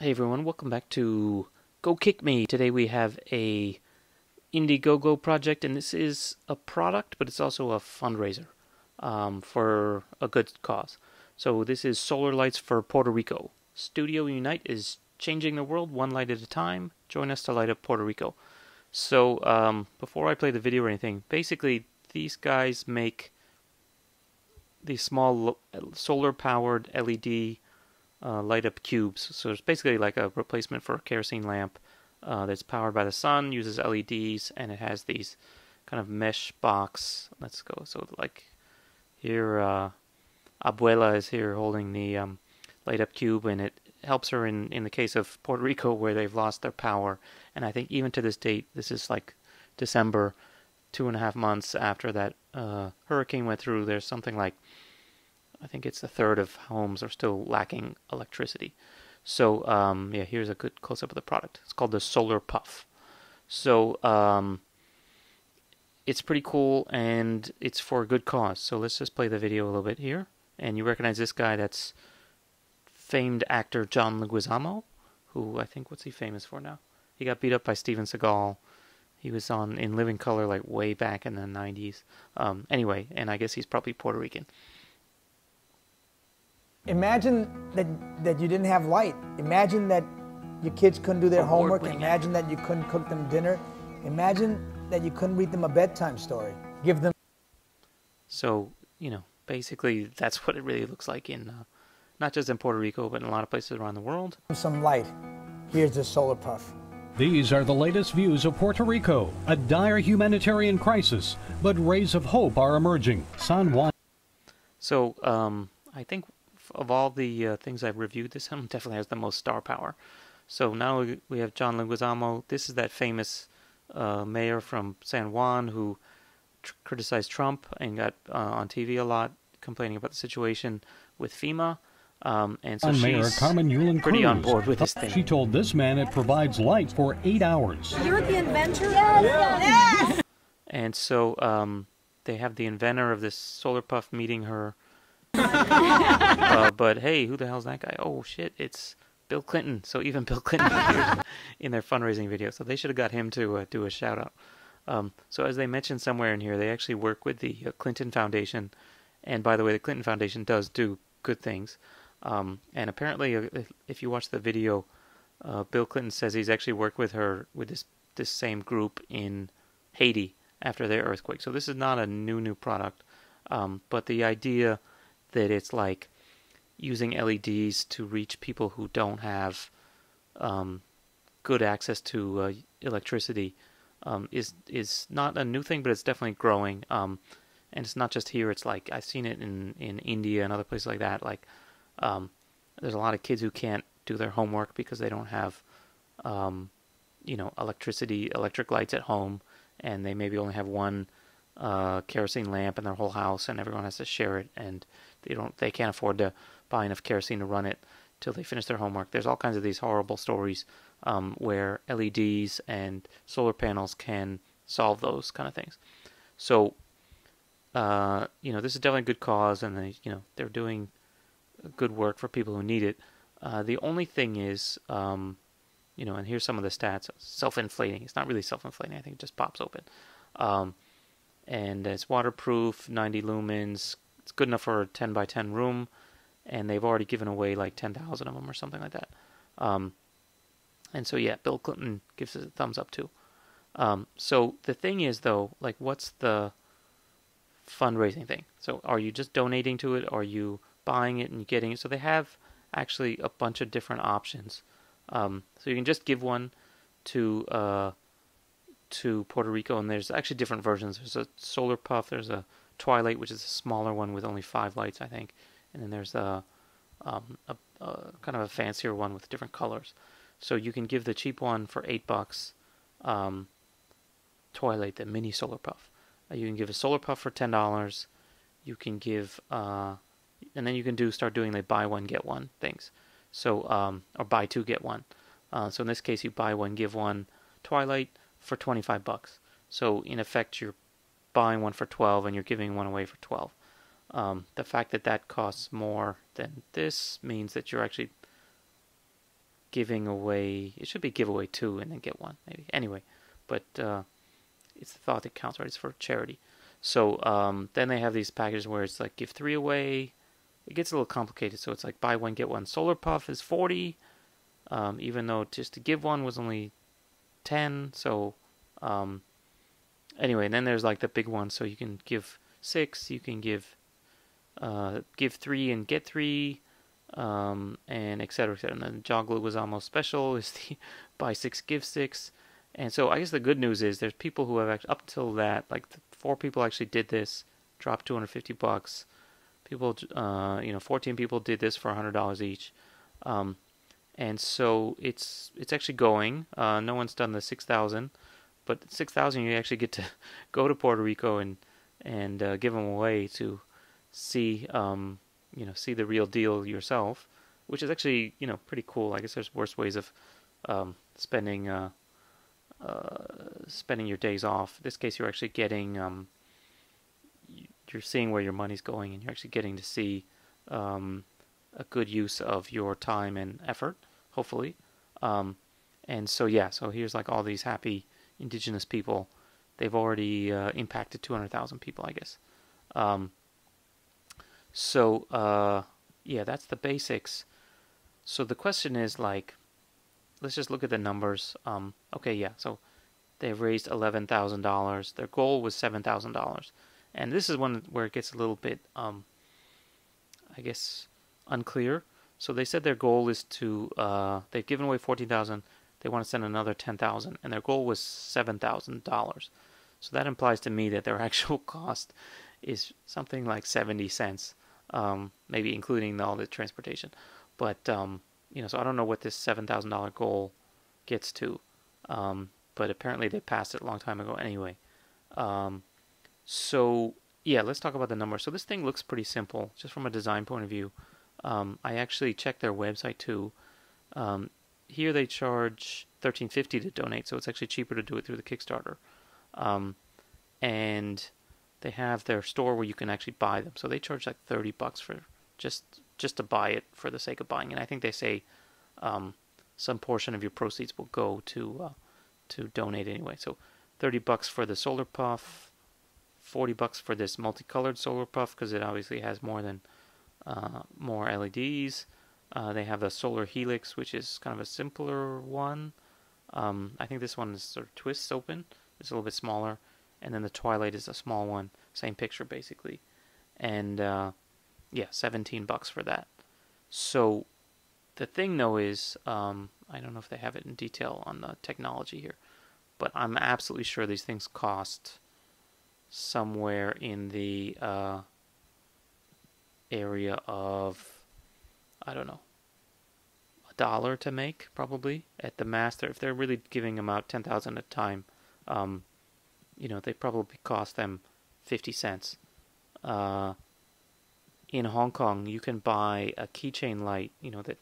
Hey everyone, welcome back to Go Kick Me. Today we have a Indiegogo project, and this is a product, but it's also a fundraiser for a good cause. So this is solar lights for Puerto Rico. Studio Unite is changing the world one light at a time. Join us to light up Puerto Rico. So before I play the video or anything, basically these guys make these small solar-powered LED light up cubes. So it's basically like a replacement for a kerosene lamp that's powered by the sun, uses LEDs, and it has these kind of mesh box. Let's go. So like here, Abuela is here holding the light up cube, and it helps her in the case of Puerto Rico where they've lost their power. And I think even to this date, this is like December, 2.5 months after that hurricane went through, there's something like I think it's a third of homes are still lacking electricity. So yeah, here's a good close-up of the product. It's called the Solar Puff. So it's pretty cool, and it's for a good cause. So let's just play the video a little bit here. And you recognize this guy? That's famed actor John Leguizamo, who I think, what's he famous for now? He got beat up by Steven Seagal. He was on in Living Color like way back in the 90s. Anyway, and I guess he's probably Puerto Rican. Imagine that you didn't have light. Imagine that your kids couldn't do their homework. Imagine that you couldn't cook them dinner. Imagine that you couldn't read them a bedtime story. Give them. So, basically that's what it really looks like in, not just in Puerto Rico, but in a lot of places around the world. Some light. Here's the Solar Puff. These are the latest views of Puerto Rico, a dire humanitarian crisis, but rays of hope are emerging. San Juan. So, I think of all the things I've reviewed, this one definitely has the most star power. So now we have John Leguizamo. This is that famous mayor from San Juan who criticized Trump and got on TV a lot, complaining about the situation with FEMA. And so Mayor she's Carmen Yulin pretty Cruz on board with this thing. She told this man it provides light for 8 hours. You're the inventor? Yes! And so they have the inventor of this solar puff meeting her. But hey, who the hell's that guy? Oh shit, it's Bill Clinton. So even Bill Clinton appears in their fundraising video. So they should have got him to do a shout out. So as they mentioned somewhere in here, they actually work with the Clinton Foundation. And by the way, the Clinton Foundation does do good things. And apparently, if you watch the video, Bill Clinton says he's actually worked with her with this same group in Haiti after their earthquake. So this is not a new product, but the idea that it's like using LEDs to reach people who don't have good access to electricity is not a new thing, but it's definitely growing. And it's not just here. It's like I've seen it in India and other places like that. Like there's a lot of kids who can't do their homework because they don't have electric lights at home, and they maybe only have one kerosene lamp in their whole house, and everyone has to share it, and they can't afford to buy enough kerosene to run it till they finish their homework. There's all kinds of these horrible stories where LEDs and solar panels can solve those kind of things. So this is definitely a good cause, and they're doing good work for people who need it. The only thing is, and here's some of the stats. Self-inflating. It's not really self-inflating. I think it just pops open. And it's waterproof, 90 lumens. It's good enough for a 10 by 10 room, and they've already given away like 10,000 of them or something like that. And so yeah, Bill Clinton gives it a thumbs up too. So the thing is though, like, what's the fundraising thing? So are you just donating to it? Or are you buying it and getting it? So they have actually a bunch of different options. So you can just give one to Puerto Rico, and there's actually different versions. There's a solar puff, there's a twilight, which is a smaller one with only 5 lights, I think, and then there's a kind of a fancier one with different colors. So you can give the cheap one for $8, twilight, the mini solar puff. You can give a solar puff for $10. You can give, and then you can start doing like buy one get one things. So or buy two get one. So in this case, you buy one give one twilight for $25. So in effect, you're buying one for 12 and you're giving one away for 12. The fact that that costs more than this means that you're actually giving away. It should be giveaway 2 and then get 1 maybe. Anyway, but it's the thought that counts, right? It's for charity. So then they have these packages where it's like give 3 away. It gets a little complicated. So it's like buy 1 get 1. Solar Puff is 40, even though just to give 1 was only 10. So anyway, and then there's like the big one. So you can give 6. You can give 3 and get 3. And et cetera, et cetera. And then Joggle was almost special. Is the buy 6 give 6. And so I guess the good news is there's people who have actually, up till that, like 4 people actually did this, dropped $250. People, 14 people did this for $100 each. And so it's actually going. No one's done the 6,000, but 6,000 you actually get to go to Puerto Rico and give them away to see see the real deal yourself, which is actually pretty cool. I guess there's worse ways of spending your days off. In this case, you're actually getting you're seeing where your money's going, and you're actually getting to see a good use of your time and effort, hopefully. And so so here's like all these happy indigenous people. They've already impacted 200,000 people, I guess. That's the basics. So the question is like, let's just look at the numbers. So they've raised $11,000. Their goal was $7,000. And this is one where it gets a little bit, unclear. So they said their goal is to, they've given away $14,000. They want to send another $10,000. And their goal was $7,000. So that implies to me that their actual cost is something like 70 cents, maybe including all the transportation. But, so I don't know what this $7,000 goal gets to. But apparently they passed it a long time ago anyway. Let's talk about the numbers. So this thing looks pretty simple, just from a design point of view. I actually checked their website too. Here they charge $13.50 to donate, so it's actually cheaper to do it through the Kickstarter. And they have their store where you can actually buy them. So they charge like $30 for just to buy it for the sake of buying it. And I think they say some portion of your proceeds will go to donate anyway. So $30 for the Solar Puff, $40 for this multicolored Solar Puff because it obviously has more LEDs. They have the Solar Helix, which is kind of a simpler one. I think this one is sort of twists open. It's a little bit smaller. And then the Twilight is a small one. Same picture, basically. And, $17 for that. So, the thing, though, is, I don't know if they have it in detail on the technology here, but I'm absolutely sure these things cost somewhere in the area of, I don't know, $1 to make, probably, at the master. If they're really giving them out 10,000 at a time, they probably cost them 50 cents. In Hong Kong, you can buy a keychain light, that's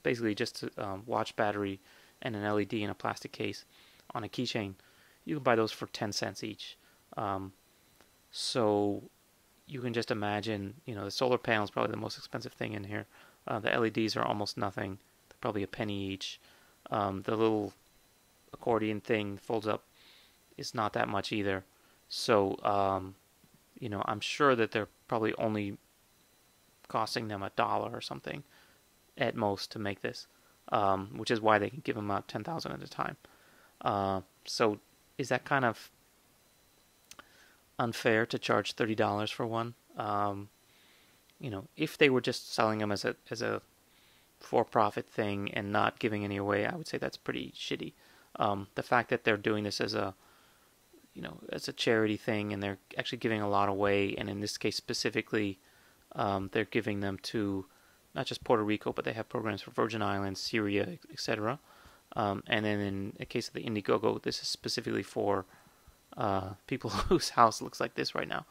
basically just a watch battery and an LED in a plastic case on a keychain. You can buy those for 10 cents each. So you can just imagine, the solar panel is probably the most expensive thing in here. The LEDs are almost nothing. They're probably a penny each. The little accordion thing folds up is not that much either. So, I'm sure that they're probably only costing them $1 or something at most to make this, which is why they can give them out 10,000 at a time. So is that kind of unfair to charge $30 for one? If they were just selling them as a for-profit thing and not giving any away, I would say that's pretty shitty. The fact that they're doing this as a charity thing and they're actually giving a lot away, and in this case specifically, they're giving them to not just Puerto Rico, but they have programs for Virgin Islands, Syria, etc. And then in the case of the Indiegogo, this is specifically for people whose house looks like this right now.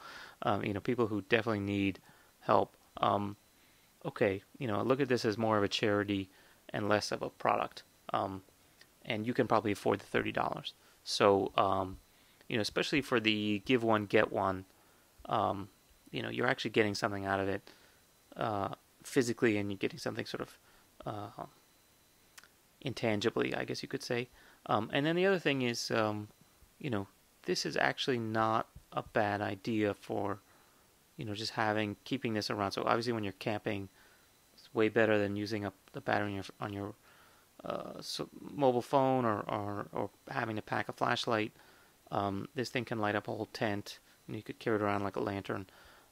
People who definitely need help. Look at this as more of a charity and less of a product. And you can probably afford the $30. So, especially for the give one, get one, you're actually getting something out of it physically, and you're getting something sort of intangibly, I guess you could say. And then the other thing is, this is actually not a bad idea for, just keeping this around. So obviously when you're camping, it's way better than using up the battery on your mobile phone or having to pack a flashlight. This thing can light up a whole tent, and you could carry it around like a lantern.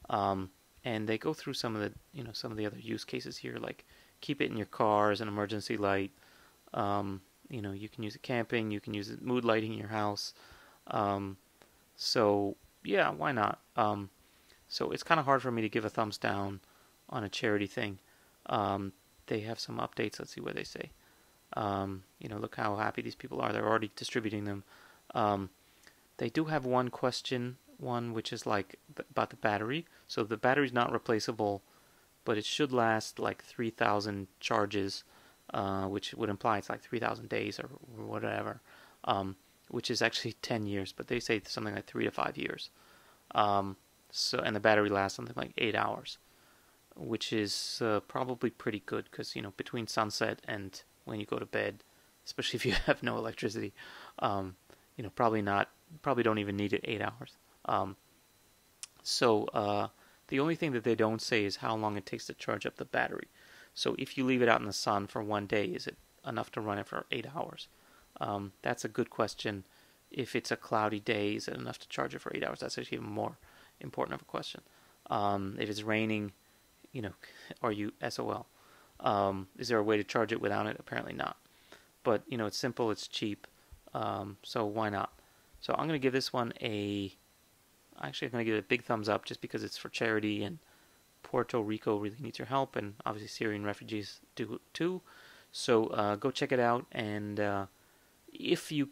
And they go through some of the other use cases here, like keep it in your car as an emergency light. You can use it camping, you can use it mood lighting in your house. So yeah, why not? So it's kind of hard for me to give a thumbs down on a charity thing. They have some updates. Let's see what they say. Look how happy these people are. They're already distributing them. They do have one question, which is like about the battery. So the battery's not replaceable, but it should last like 3,000 charges, which would imply it's like 3,000 days or whatever, which is actually 10 years, but they say something like 3 to 5 years. And the battery lasts something like 8 hours, which is probably pretty good because, between sunset and when you go to bed, especially if you have no electricity, probably don't even need it 8 hours. So the only thing that they don't say is how long it takes to charge up the battery. So if you leave it out in the sun for 1 day, is it enough to run it for 8 hours? That's a good question. If it's a cloudy day, is it enough to charge it for 8 hours? That's actually even more important of a question. If it's raining, are you SOL? Is there a way to charge it without it? Apparently not. But, it's simple, it's cheap, so why not? So I'm going to give this one I'm going to give it a big thumbs up just because it's for charity, and Puerto Rico really needs your help, and obviously Syrian refugees do too. So go check it out, and if you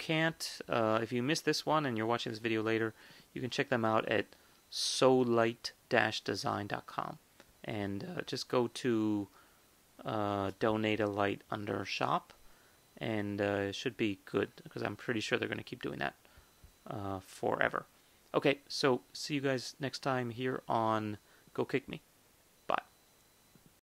missed this one and you're watching this video later, you can check them out at solight-design.com, and just go to donate a light under shop, and it should be good because I'm pretty sure they're going to keep doing that forever. Okay, so see you guys next time here on Go Kick Me.